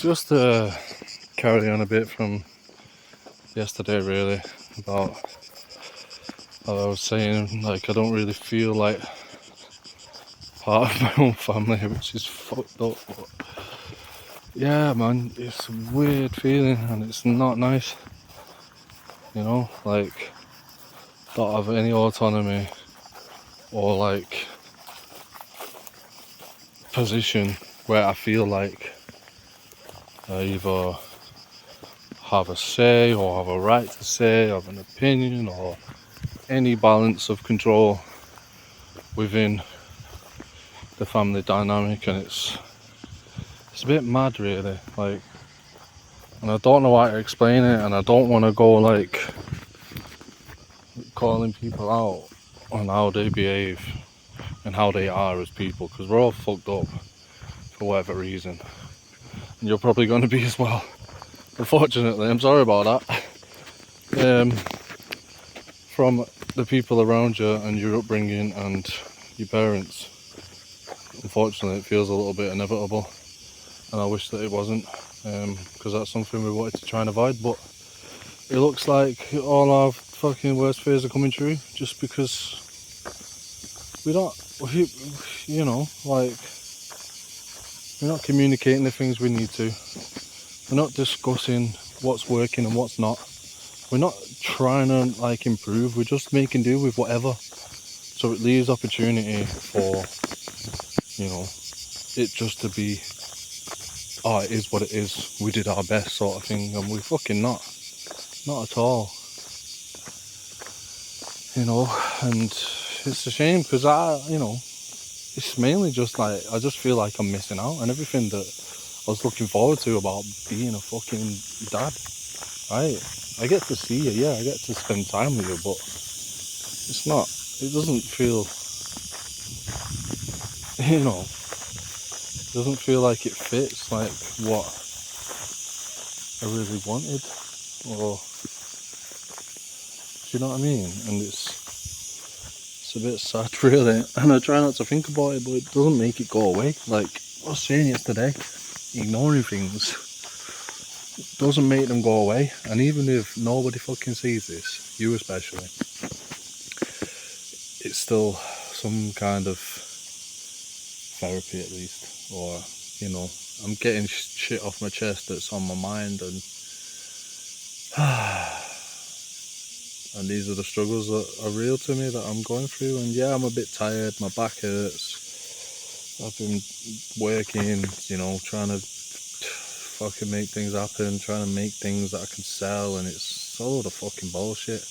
Just to carry on a bit from yesterday, really, about how I was saying, like, I don't really feel like part of my own family, which is fucked up. But yeah, man, it's a weird feeling and it's not nice, you know, like, don't have any autonomy or like position where I feel like I either have a say or have a right to say, have an opinion or any balance of control within the family dynamic, and it's a bit mad, really. Like, and I don't know how to explain it, and I don't want to go like calling people out on how they behave and how they are as people, because we're all fucked up for whatever reason, and you're probably going to be as well. Unfortunately, I'm sorry about that. From the people around you and your upbringing and your parents, unfortunately, it feels a little bit inevitable, and I wish that it wasn't, because that's something we wanted to try and avoid. But it looks like all our fucking worst fears are coming true, just because you know, like, we're not communicating the things we need to. We're not discussing what's working and what's not. We're not trying to like improve. We're just making do with whatever. So it leaves opportunity for, you know, it just to be, oh, it is what it is. We did our best, sort of thing, and we're fucking not at all. You know, and it's a shame because it's mainly just like, I just feel like I'm missing out on everything that I was looking forward to about being a fucking dad, right? I get to see you, yeah, I get to spend time with you, but it doesn't feel, it doesn't feel like it fits like what I really wanted, or, do you know what I mean? And it's a bit sad, really, and I try not to think about it, but it doesn't make it go away. Like I was saying yesterday, ignoring things doesn't make them go away, and even if nobody fucking sees this, you especially, it's still some kind of therapy at least, or, I'm getting shit off my chest that's on my mind, and and these are the struggles that are real to me that I'm going through. And yeah, I'm a bit tired, my back hurts, I've been working, trying to fucking make things happen, trying to make things that I can sell, and it's a load of fucking bullshit.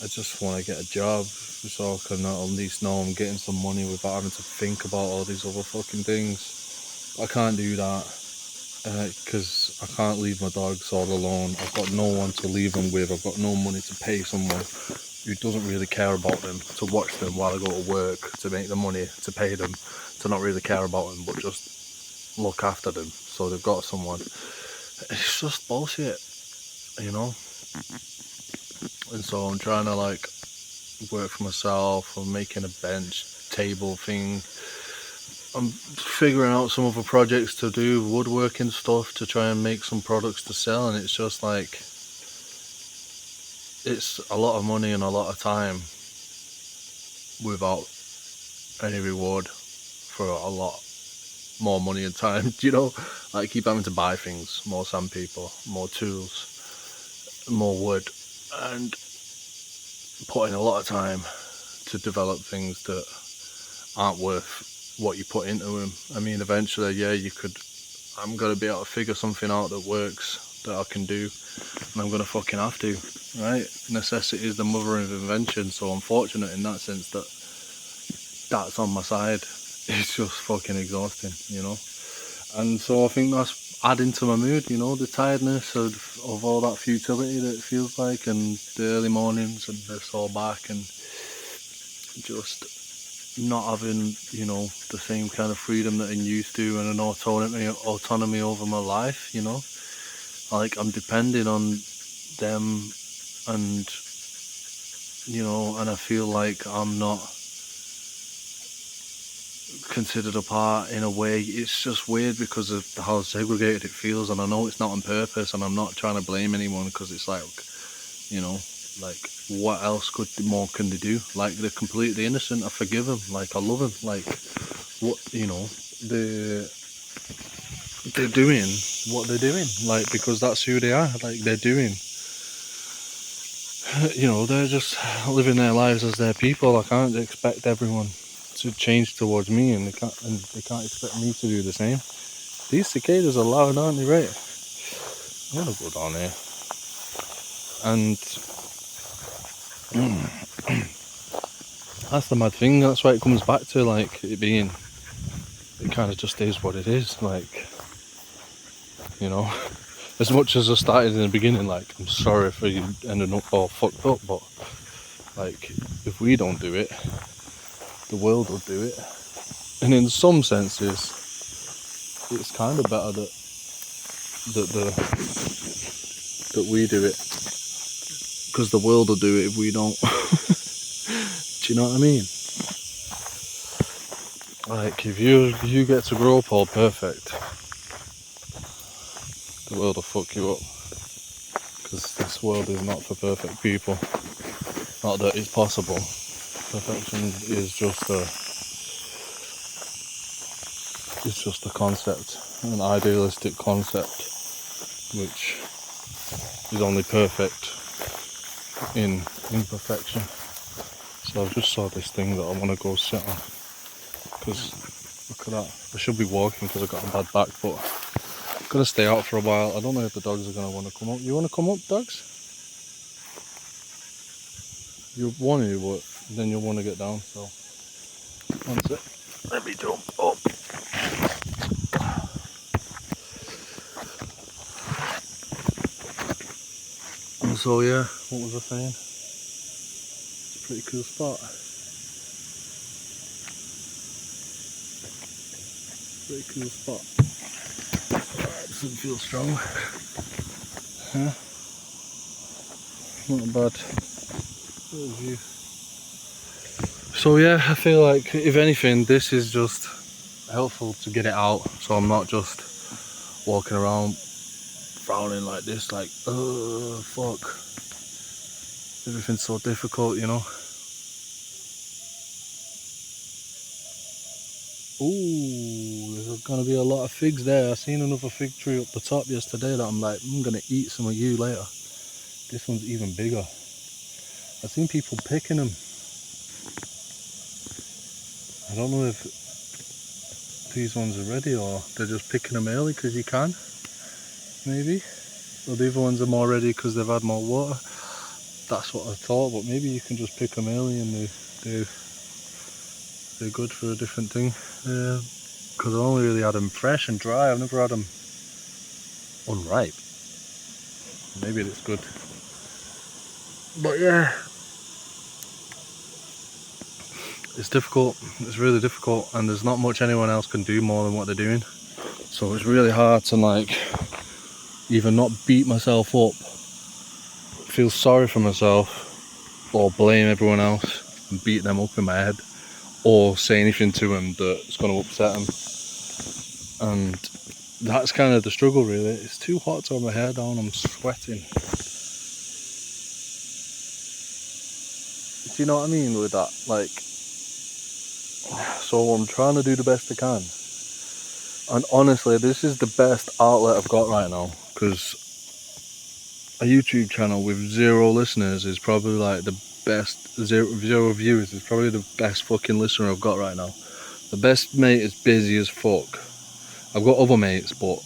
I just want to get a job so I can at least know I'm getting some money without having to think about all these other fucking things. I can't do that because I can't leave my dogs all alone. I've got no one to leave them with. I've got no money to pay someone who doesn't really care about them, to watch them while I go to work, to make the money, to pay them, to not really care about them, but just look after them so they've got someone. It's just bullshit, you know? And so I'm trying to like work for myself. I'm making a bench table thing. I'm figuring out some other projects to do, woodworking stuff, to try and make some products to sell, and it's just like, it's a lot of money and a lot of time without any reward for a lot more money and time. I keep having to buy things, more sandpaper, more tools, more wood, and putting a lot of time to develop things that aren't worth what you put into them. I mean, eventually, yeah, I'm going to be able to figure something out that works, that I can do, and I'm going to fucking have to, right? Necessity is the mother of invention, so I'm fortunate in that sense that that's on my side. It's just fucking exhausting, And so I think that's adding to my mood, the tiredness of all that futility that it feels like, and the early mornings and the sore back, and just not having, the same kind of freedom that I'm used to, and an autonomy over my life, Like, I'm depending on them, and, and I feel like I'm not considered a part in a way. It's just weird because of how segregated it feels, and I know it's not on purpose, and I'm not trying to blame anyone, because it's like, you know, like, what else more can they do? Like, they're completely innocent. I forgive them. Like, I love them. Like, what, you know, they're doing what they're doing, like, because that's who they are. Like, they're doing, you know, they're just living their lives as their people. I can't expect everyone to change towards me, and they can't expect me to do the same. These cicadas are loud, aren't they? Right, I'm gonna go down here, and that's the mad thing. That's why it comes back to, like, it being, it kind of just is what it is. Like, you know, as much as I started in the beginning, like, I'm sorry for you ending up all fucked up, but like, if we don't do it, the world will do it. And in some senses, it's kind of better that we do it, because the world will do it if we don't. Do you know what I mean? Like, if you get to grow up all perfect, the world will fuck you up, because this world is not for perfect people. Not that it's possible. Perfection is just a concept, an idealistic concept, which is only perfect in imperfection. So I've just saw this thing that I want to go sit on, because look at that. I should be walking because I've got a bad back, but I'm gonna stay out for a while. I don't know if the dogs are gonna want to come up. You want to come up, dogs? You want to, but then you'll want to get down. So one sec. Let me jump up. So yeah, what was I saying? It's a pretty cool spot. Pretty cool spot. Doesn't feel strong. Yeah. Not a bad view. So yeah, I feel like, if anything, this is just helpful to get it out, so I'm not just walking around frowning like this, like, oh fuck, everything's so difficult, you know. Ooh, there's gonna be a lot of figs there. I seen another fig tree up the top yesterday that I'm like, I'm gonna eat some of you later. This one's even bigger. I've seen people picking them. I don't know if these ones are ready, or they're just picking them early because you can, maybe. Or the other ones are more ready because they've had more water. That's what I thought, but maybe you can just pick them early and they're good for a different thing. Because I only really had them fresh and dry. I've never had them unripe. Maybe it's good. But yeah, it's difficult. It's really difficult, and there's not much anyone else can do more than what they're doing. So it's really hard to, like, either not beat myself up, feel sorry for myself, or blame everyone else and beat them up in my head, or say anything to them that's going to upset them. And that's kind of the struggle, really. It's too hot to have my hair down. I'm sweating. Do you know what I mean with that? Like, so I'm trying to do the best I can. And honestly, this is the best outlet I've got right now, because a YouTube channel with 0 listeners is probably like the best, zero viewers is probably the best fucking listener I've got right now. The best mate is busy as fuck. I've got other mates, but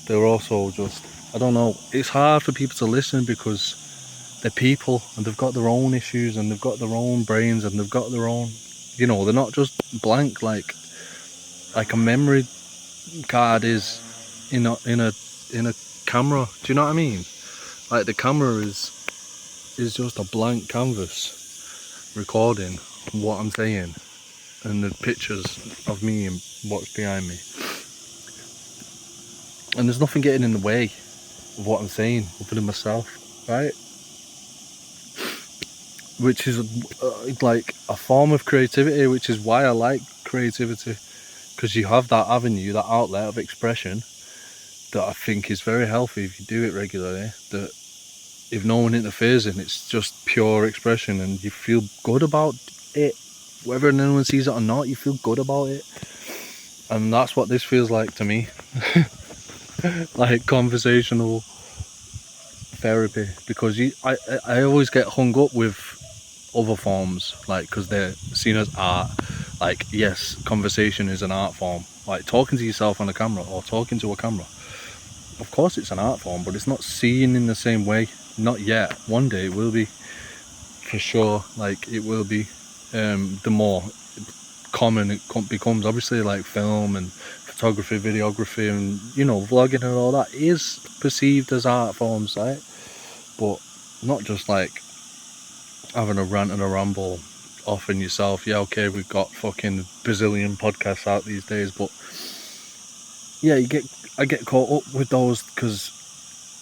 they're also just, I don't know, it's hard for people to listen because they're people and they've got their own issues and they've got their own brains and they've got their own, you know, they're not just blank like a memory card is in a camera. Do you know what I mean? Like, the camera is just a blank canvas recording what I'm saying, and the pictures of me and what's behind me, and there's nothing getting in the way of what I'm saying other than myself, right? Which is like a form of creativity, which is why I like creativity, because you have that avenue, that outlet of expression that I think is very healthy if you do it regularly, that if no one interferes in, it's just pure expression and you feel good about it. Whether anyone sees it or not, you feel good about it. And that's what this feels like to me. Like conversational therapy, because I always get hung up with other forms, like, because they're seen as art. Like, yes, conversation is an art form, like talking to yourself on a camera or talking to a camera. Of course it's an art form, but it's not seen in the same way, not yet. One day it will be, for sure. Like, it will be, the more common it becomes. Obviously, like film and photography, videography, and, you know, vlogging and all that is perceived as art forms, right? But not just like having a rant and a ramble off in yourself. Yeah, okay, we've got fucking bazillion podcasts out these days, but yeah, I get caught up with those because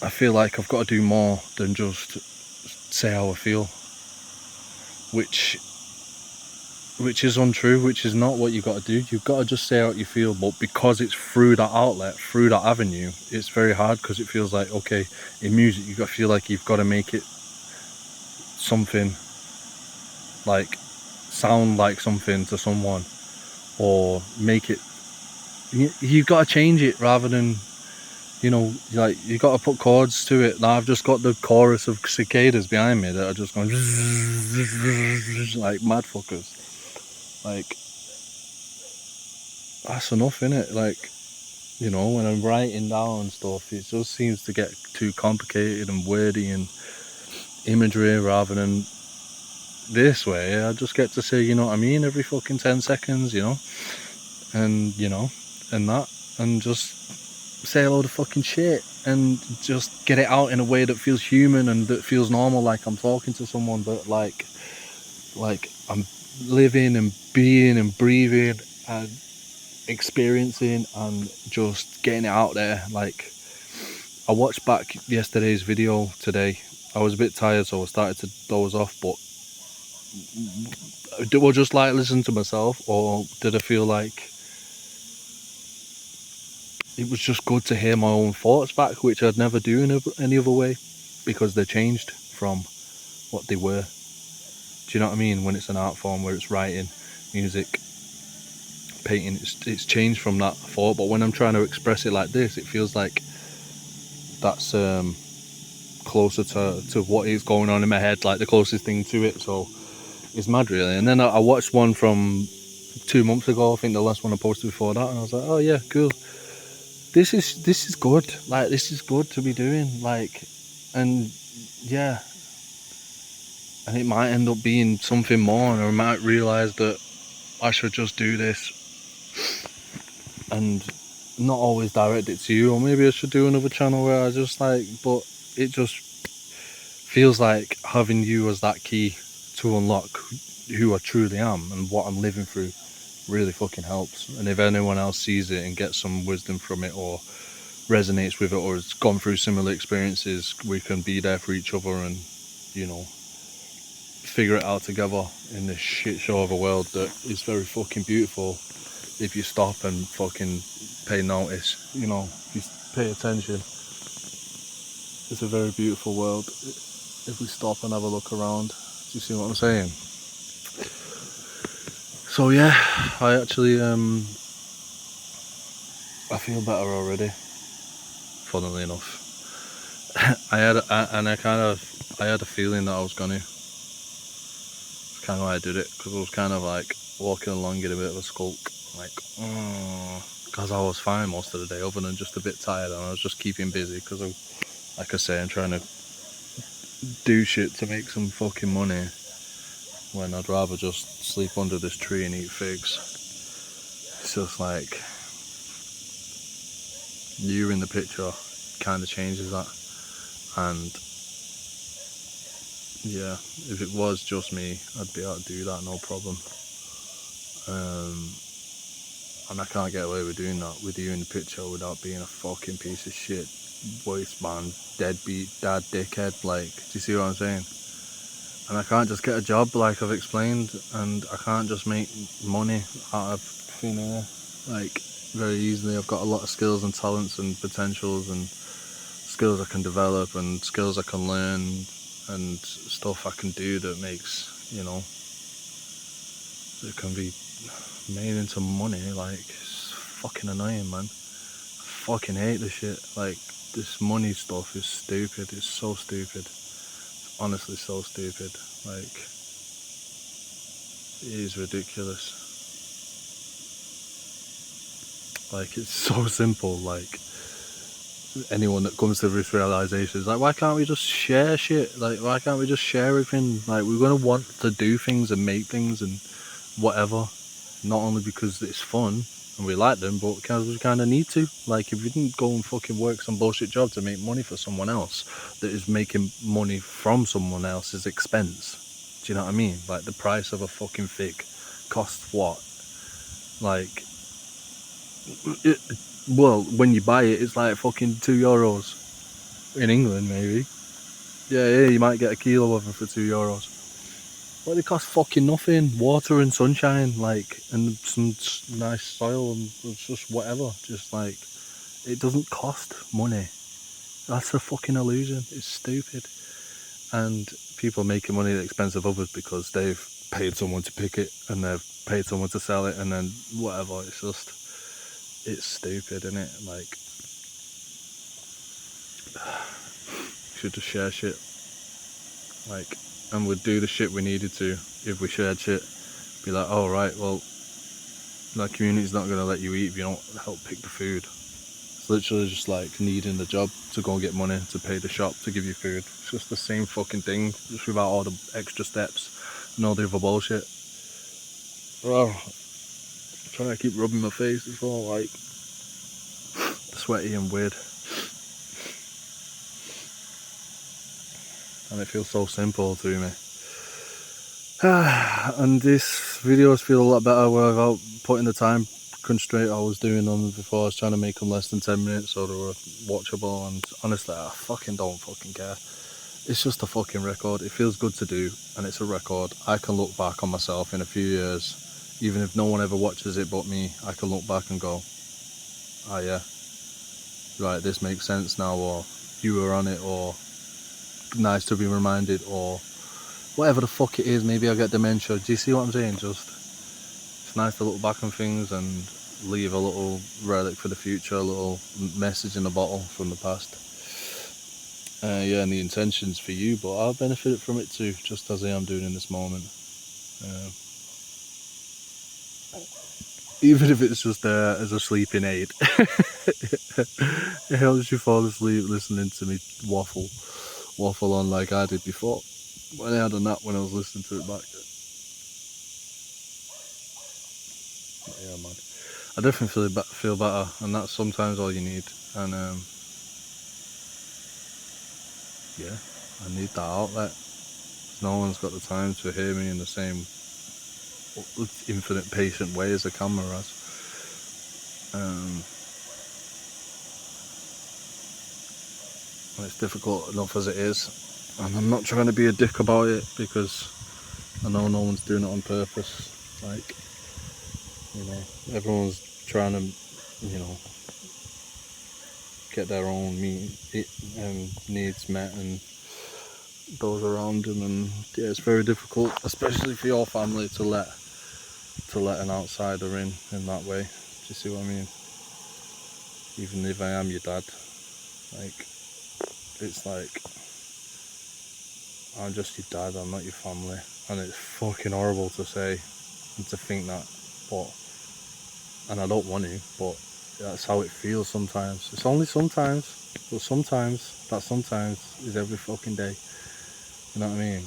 I feel like I've got to do more than just say how I feel, which is untrue, which is not what you've got to do. You've got to just say how you feel, but because it's through that outlet, through that avenue, it's very hard, because it feels like, okay, in music you've got to feel like you've got to make it something, like sound like something to someone, or make it, you've got to change it rather than, you know, like, you got to put chords to it. Now I've just got the chorus of cicadas behind me that are just going like mad fuckers. Like, that's enough, innit? Like, you know, when I'm writing down stuff, it just seems to get too complicated and wordy and imagery, rather than this way. I just get to say, you know what I mean, every fucking 10 seconds, you know, and, you know, and that, and just say a load of fucking shit and just get it out in a way that feels human and that feels normal, like I'm talking to someone, but like I'm living and being and breathing and experiencing and just getting it out there. Like, I watched back yesterday's video today. I was a bit tired, so I started to doze off, but do I just like listen to myself, or did I feel like it was just good to hear my own thoughts back, which I'd never do in any other way, because they're changed from what they were. Do you know what I mean? When it's an art form, where it's writing, music, painting, it's changed from that thought. But when I'm trying to express it like this, it feels like that's closer to what is going on in my head, like the closest thing to it. So it's mad, really. And then I watched one from 2 months ago, I think the last one I posted before that, and I was like, oh yeah, cool. This is good. Like, this is good to be doing. Like, and yeah, and it might end up being something more, and I might realise that I should just do this and not always direct it to you, or maybe I should do another channel where I just like, but it just feels like having you as that key to unlock who I truly am and what I'm living through really fucking helps. And if anyone else sees it and gets some wisdom from it, or resonates with it, or has gone through similar experiences, we can be there for each other and, you know, figure it out together in this shit show of a world that is very fucking beautiful if you stop and fucking pay notice, you know, if you pay attention. It's a very beautiful world if we stop and have a look around. Do you see what I'm saying? So yeah, I actually I feel better already, funnily enough. I had a feeling that I was gonna. It's kind of why I did it, because I was kind of like walking along in a bit of a skulk, like, because I was fine most of the day, other than just a bit tired, and I was just keeping busy, because like I say, I'm trying to do shit to make some fucking money, when I'd rather just sleep under this tree and eat figs. It's just like, you in the picture kind of changes that. And yeah, if it was just me, I'd be able to do that, no problem. And I can't get away with doing that with you in the picture without being a fucking piece of shit, waste man, deadbeat, dad, dickhead. Like, do you see what I'm saying? And I can't just get a job like I've explained, and I can't just make money out of thin air, like, very easily. I've got a lot of skills and talents and potentials and skills I can develop and skills I can learn and stuff I can do that makes, you know, that can be made into money. Like, it's fucking annoying, man. I fucking hate this shit. Like, this money stuff is stupid. It's so stupid. It's honestly so stupid. Like, it is ridiculous. Like, it's so simple. Like, anyone that comes to this realization is like, why can't we just share shit? Like, why can't we just share everything? Like, we're gonna want to do things and make things and whatever, not only because it's fun and we like them, but because we kind of need to. Like, if we didn't go and fucking work some bullshit job to make money for someone else that is making money from someone else's expense, do you know what I mean? Like, the price of a fucking fig costs what? Like, well, when you buy it, it's like fucking €2 in England, maybe. Yeah, you might get a kilo of them for €2. But they cost fucking nothing. Water and sunshine, like, and some nice soil, and it's just whatever. Just like, it doesn't cost money. That's a fucking illusion. It's stupid. And people are making money at the expense of others because they've paid someone to pick it and they've paid someone to sell it, and then whatever. It's just, it's stupid, isn't it? Like, we should just share shit. Like, and we'd do the shit we needed to if we shared shit. Be like, oh right, well, that community's not going to let you eat if you don't help pick the food. It's literally just like needing the job to go and get money to pay the shop to give you food. It's just the same fucking thing, just without all the extra steps and all the other bullshit. Oh, I'm trying to keep rubbing my face as well, like, sweaty and weird. And it feels so simple to me. And these videos feel a lot better without putting the time constraint I was doing on them before. I was trying to make them less than 10 minutes so they were watchable, and honestly, I fucking don't fucking care. It's just a fucking record. It feels good to do, and it's a record. I can look back on myself in a few years, even if no one ever watches it but me. I can look back and go, oh yeah, right, this makes sense now, or you were on it, or nice to be reminded, or whatever the fuck it is. Maybe I'll get dementia. Do you see what I'm saying? Just, it's nice to look back on things and leave a little relic for the future, a little message in a bottle from the past. Yeah, and the intention's for you, but I'll benefit from it too, just as I am doing in this moment. Even if it's just there as a sleeping aid. It helps you fall asleep listening to me waffle on like I did before. When I had a nap when I was listening to it back. Yeah, man. I definitely feel better, and that's sometimes all you need. And yeah, I need that outlet. No one's got the time to hear me in the same infinite patient way as a camera has. And it's difficult enough as it is, and I'm not trying to be a dick about it because I know no one's doing it on purpose. Like, you know, everyone's trying to, you know, get their own needs met and those around them, and yeah, it's very difficult, especially for your family, to let an outsider in that way. Do you see what I mean? Even if I am your dad, like, it's like, I'm just your dad, I'm not your family, and it's fucking horrible to say and to think that, but, and I don't want to, but that's how it feels sometimes. It's only sometimes, but sometimes, that sometimes is every fucking day. You know what I mean?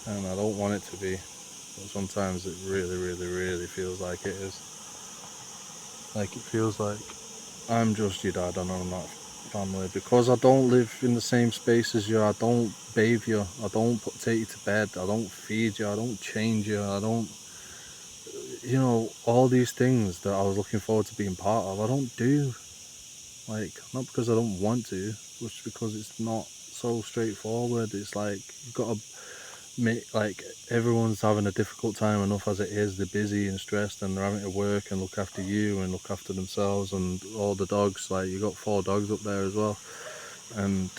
And I don't want it to be, but sometimes it really, really, really feels like it is. Like, it feels like I'm just your dad and I'm not family, because I don't live in the same space as you. I don't bathe you, I don't take you to bed, I don't feed you, I don't change you, I don't, you know, all these things that I was looking forward to being part of, I don't do. Like, not because I don't want to, just because it's not so straightforward. It's like, you've got to like everyone's having a difficult time enough as it is. They're busy and stressed, and they're having to work and look after you and look after themselves and all the dogs. Like, you got 4 dogs up there as well, and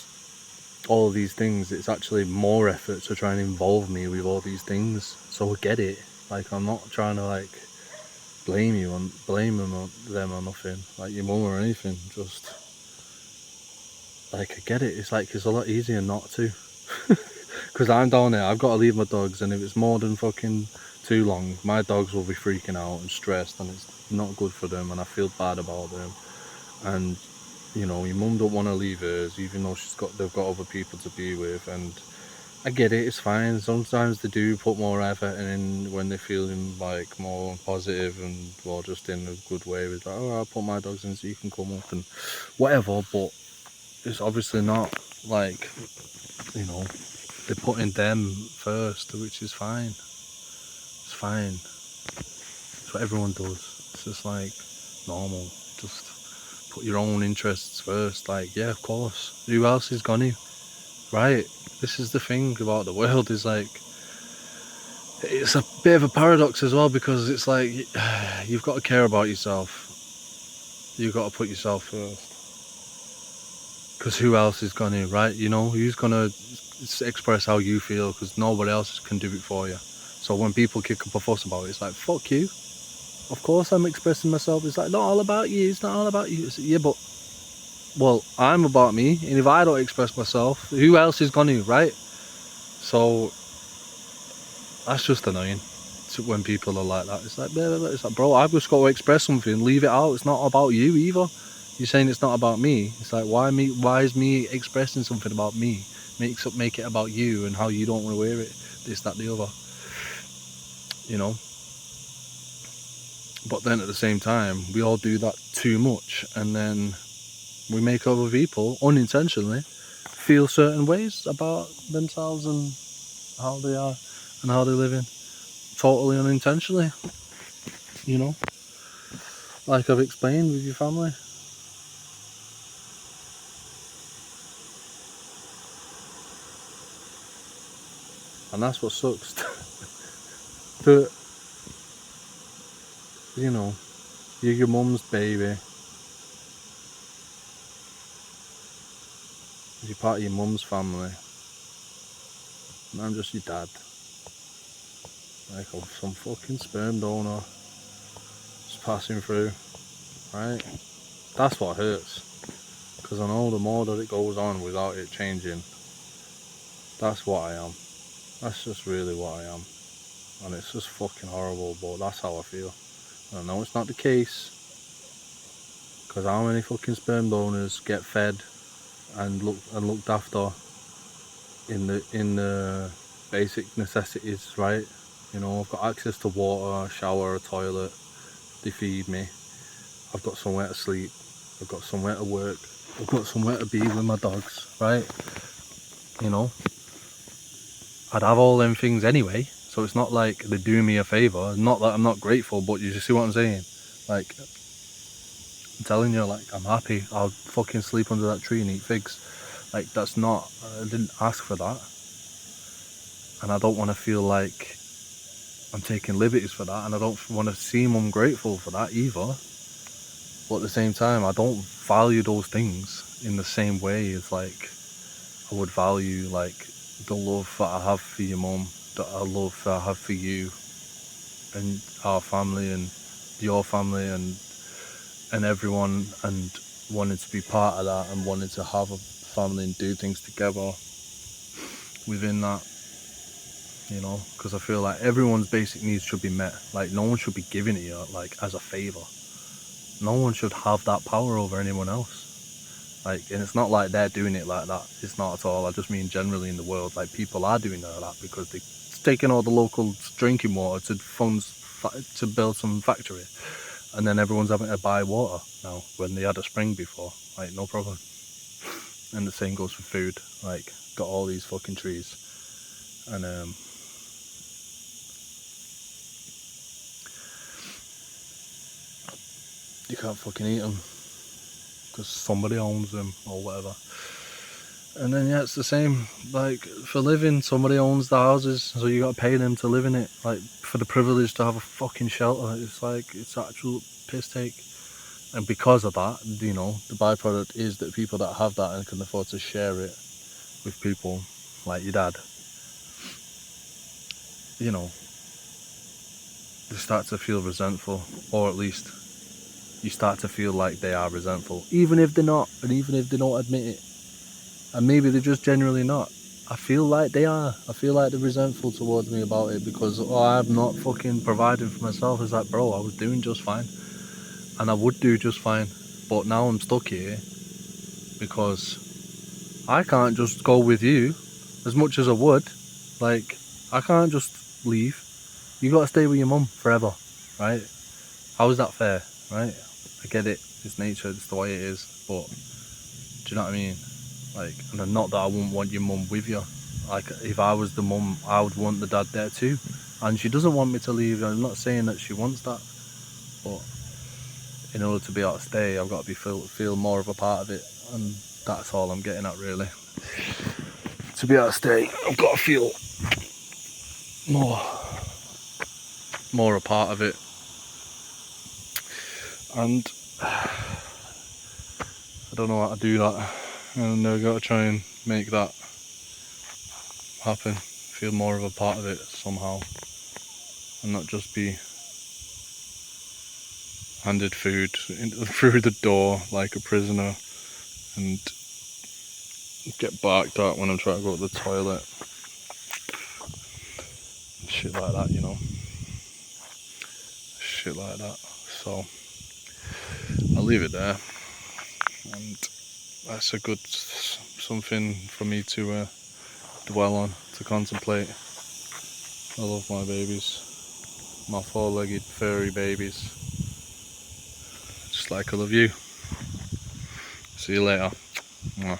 all of these things. It's actually more effort to try and involve me with all these things. So I get it. Like, I'm not trying to like blame them or nothing. Like your mum or anything. Just like, I get it. It's like, it's a lot easier not to. Because I'm down there, I've got to leave my dogs, and if it's more than fucking too long, my dogs will be freaking out and stressed, and it's not good for them, and I feel bad about them. And you know, your mum don't want to leave hers, even though they've got other people to be with, and I get it. It's fine. Sometimes they do put more effort in when they're feeling like more positive and, well, just in a good way. With like, oh, I'll put my dogs in so you can come up and whatever. But it's obviously not like, you know, they're putting them first, which is fine. It's fine. It's what everyone does. It's just like normal. Just put your own interests first. Like, yeah, of course. Who else is gonna? Right? This is the thing about the world, is like, it's a bit of a paradox as well, because it's like, you've got to care about yourself. You've got to put yourself first. Because who else is gonna, right? You know, who's gonna express how you feel, because nobody else can do it for you. So when people kick up a fuss about it, it's like, fuck you. Of course I'm expressing myself. It's like, not all about you. It's not all about you. It's, yeah, but, well, I'm about me, and if I don't express myself, who else is gonna, right? So that's just annoying when people are like that. It's like, it's like, bro, I've just got to express something. Leave it out. It's not about you either. You're saying it's not about me. It's like, why me? Why is me expressing something about me make it about you and how you don't want to wear it? This, that, the other. You know. But then at the same time, we all do that too much, and then we make other people unintentionally feel certain ways about themselves and how they are and how they're living, totally unintentionally. You know, like I've explained with your family. And that's what sucks. That, you know, you're your mum's baby. You're part of your mum's family. And I'm just your dad. Like, I'm some fucking sperm donor just passing through, right? That's what hurts. Because I know the more that it goes on without it changing, that's what I am. That's just really what I am. And it's just fucking horrible, but that's how I feel. And I know it's not the case. Because how many fucking sperm donors get fed and looked after in the basic necessities, right? You know, I've got access to water, a shower, a toilet. They feed me. I've got somewhere to sleep. I've got somewhere to work. I've got somewhere to be with my dogs, right? You know, I'd have all them things anyway. So it's not like they're doing me a favour. Not that I'm not grateful, but you just see what I'm saying? Like, I'm telling you, like, I'm happy. I'll fucking sleep under that tree and eat figs. Like, that's not, I didn't ask for that. And I don't want to feel like I'm taking liberties for that, and I don't want to seem ungrateful for that either. But at the same time, I don't value those things in the same way as, like, I would value, like, the love that I have for your mum, the love that I have for you and our family and your family and everyone, and wanting to be part of that and wanting to have a family and do things together within that. You know, because I feel like everyone's basic needs should be met. Like, no one should be giving it you, like, as a favour. No one should have that power over anyone else. Like, and it's not like they're doing it like that. It's not at all. I just mean generally in the world, like, people are doing that because they're taking all the local drinking water to build some factory, and then everyone's having to buy water now when they had a spring before. Like, no problem. And the same goes for food. Like, got all these fucking trees, and you can't fucking eat them because somebody owns them or whatever. And then yeah, it's the same. Like for living, somebody owns the houses, so you got to pay them to live in it. Like for the privilege to have a fucking shelter, it's like it's actual piss take. And because of that, you know, the byproduct is that people that have that and can afford to share it with people like your dad, you know, they start to feel resentful, or at least you start to feel like they are resentful, even if they're not, and even if they don't admit it. And maybe they're just generally not. I feel like they are. I feel like they're resentful towards me about it because I'm not fucking providing for myself. It's like, bro, I was doing just fine. And I would do just fine. But now I'm stuck here because I can't just go with you as much as I would. Like, I can't just leave. You gotta stay with your mum forever, right? How is that fair, right? I get it. It's nature. It's the way it is. But do you know what I mean? Like, and not that I wouldn't want your mum with you. Like, if I was the mum, I would want the dad there too. And she doesn't want me to leave. I'm not saying that she wants that, but in order to be able to stay, I've got to feel more of a part of it, and that's all I'm getting at, really. To be able to stay, I've got to feel more a part of it, and I don't know how to do that, and I've got to try and make that happen. Feel more of a part of it somehow, and not just be handed food through the door like a prisoner and get barked at when I'm trying to go to the toilet. Shit like that, you know. Shit like that. So I'll leave it there, and that's a good something for me to dwell on, to contemplate. I love my babies, my four-legged furry babies, just like I love you. See you later. Mwah.